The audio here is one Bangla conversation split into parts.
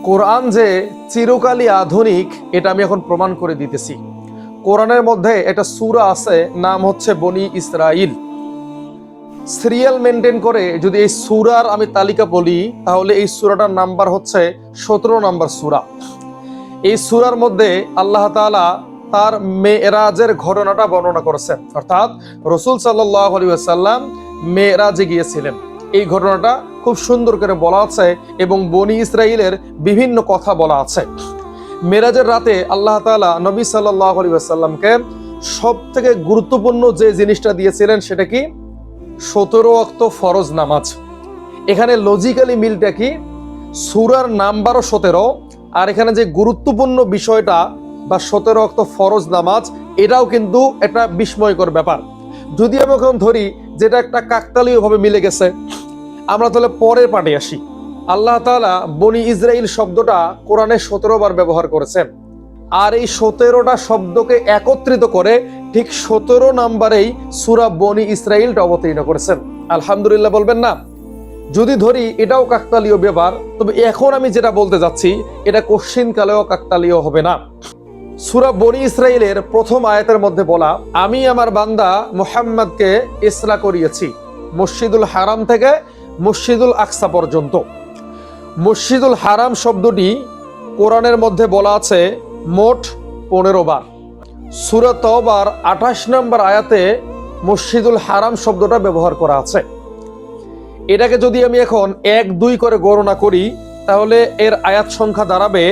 কোরআন যে চিরকালই আধুনিক এটা আমি এখন প্রমাণ করে দিতেছি। কোরআনের মধ্যে একটা সূরা আছে, নাম হচ্ছে বনি ইসরাইল। সিরিয়াল মেনটেন করে যদি এই সূরার আমি তালিকা বলি, তাহলে এই সূরাটার নাম্বার হচ্ছে 17 নাম্বার সূরা। এই সূরার মধ্যে আল্লাহ তাআলা তার মেরাজের ঘটনাটা বর্ণনা করেছেন, অর্থাৎ রাসূল সাল্লাল্লাহু আলাইহি ওয়াসাল্লাম মেরাজে গিয়েছিলেন। এই ঘটনাটা খুব সুন্দর করে বলা আছে এবং বনি ইসরাইলের বিভিন্ন কথা বলা আছে। মেরাজের রাতে আল্লাহ তাআলা নবী সাল্লাল্লাহু আলাইহি ওয়াসাল্লামকে সবথেকে গুরুত্বপূর্ণ যে জিনিসটা দিয়েছিলেন সেটা কি? 17 ওয়াক্ত ফরজ নামাজ। এখানে লজিক্যালি মিলটা কি? সূরার নাম্বারও 17, আর এখানে যে গুরুত্বপূর্ণ বিষয়টা বা 17 ওয়াক্ত ফরজ নামাজ, এটাও কিন্তু একটা বিস্ময়কর ব্যাপার। যদি আমি এখন ধরি যেটা একটা কাকতালীয় ভাবে মিলে গেছে, আমরা তাহলে পরের পাঠে আসি। আল্লাহ তাআলা বনি ইসরাইল শব্দটা কোরআনে 17 বার ব্যবহার করেছেন, আর এই 17টা শব্দকে একত্রিত করে ঠিক 17 নাম্বারেই সূরা বনি ইসরাইলটা অবতীর্ণ করেছেন। আলহামদুলিল্লাহ বলবেন না? যদি ধরি এটাও কাকতালীয় ব্যাপার, তবে এখন আমি যেটা বলতে যাচ্ছি এটা কোশ্চিনকালেও কাকতালীয় হবে না। সূরা বনি ইসরাইলের প্রথম আয়াতের মধ্যে বলা, আমি আমার বান্দা মুহাম্মদকে ইসরা করিয়েছি মসজিদুল হারাম থেকে মসজিদুল আকসা পর্যন্ত। মসজিদুল হারাম শব্দটি কোরআনের মধ্যে বলা আছে মোট 15 বার। সূরা তওবার 28 নম্বর আয়াতে মসজিদুল হারাম শব্দটা ব্যবহার করা আছে। এটাকে যদি আমি এখন 1-2 করে গণনা করি, তাহলে এর আয়াত সংখ্যা দাঁড়াবে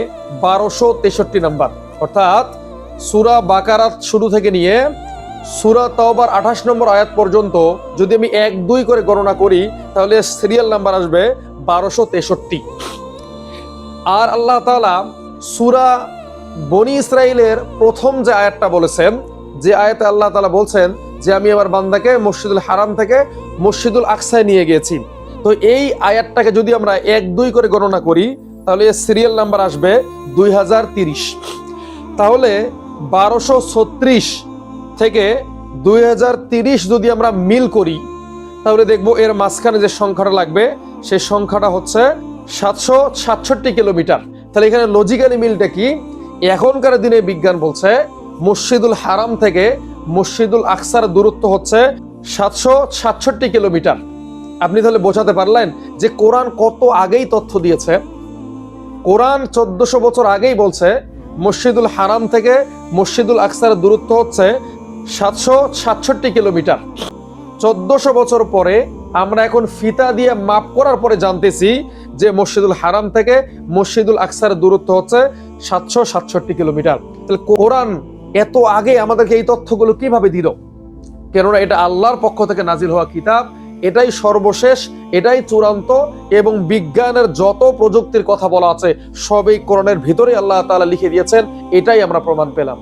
1263 নাম্বার। অর্থাৎ সূরা বাকারাত শুরু থেকে নিয়ে সূরা তওবার 28 নম্বর আয়াত পর্যন্ত যদি আমি 1-2 করে গণনা করি, তাহলে সিরিয়াল নাম্বার আসবে 1263। আর আল্লাহ তাআলা সূরা বনি ইসরাইলের প্রথম যে আয়াতটা বলেছেন, যে আয়াতে আল্লাহ তাআলা বলছেন যে আমি আমার বান্দাকে মসজিদুল হারাম থেকে মসজিদুল আকসায় নিয়ে গিয়েছি, তো এই আয়াতটাকে যদি আমরা 1-2 করে গণনা করি, তাহলে এর সিরিয়াল নাম্বার আসবে 2030। তাহলে 1236 থেকে 2030 যদি আমরা মিল করি, তাহলে দেখবো এর মাঝখানে যে সংখ্যাটা লাগবে সেই সংখ্যাটা হচ্ছে 767 কিলোমিটার। তাহলে এখানে লজিক্যালি মিলটা কি? এখনকার দিনে বিজ্ঞান বলছে মসজিদুল হারাম থেকে মসজিদুল আকসার দূরত্ব হচ্ছে 767 কিলোমিটার। আপনি তাহলে বোঝাতে পারলেন যে কোরআন কত আগেই তথ্য দিয়েছে। কোরআন 1400 বছর আগেই বলছে মসজিদুল হারাম থেকে মসজিদুল আকসার দূরত্ব হচ্ছে 767 কিলোমিটার। 1400 বছর পরে আমরা এখন ফিতা দিয়ে মাপ করার পরে জানতেছি যে মসজিদুল হারাম থেকে মসজিদুল আকসার দূরত্ব হচ্ছে 767 কিলোমিটার। তাহলে কোরআন এত আগে আমাদেরকে এই তথ্যগুলো কিভাবে দিল? কেননা এটা আল্লাহর পক্ষ থেকে নাজিল হওয়া কিতাব, এটাই সর্বশেষ, এটাই চূড়ান্ত, এবং বিজ্ঞানের যত প্রযুক্তির কথা বলা আছে সবই কোরআনের ভিতরে আল্লাহ তাআলা লিখে দিয়েছেন। এটাই আমরা প্রমাণ পেলাম।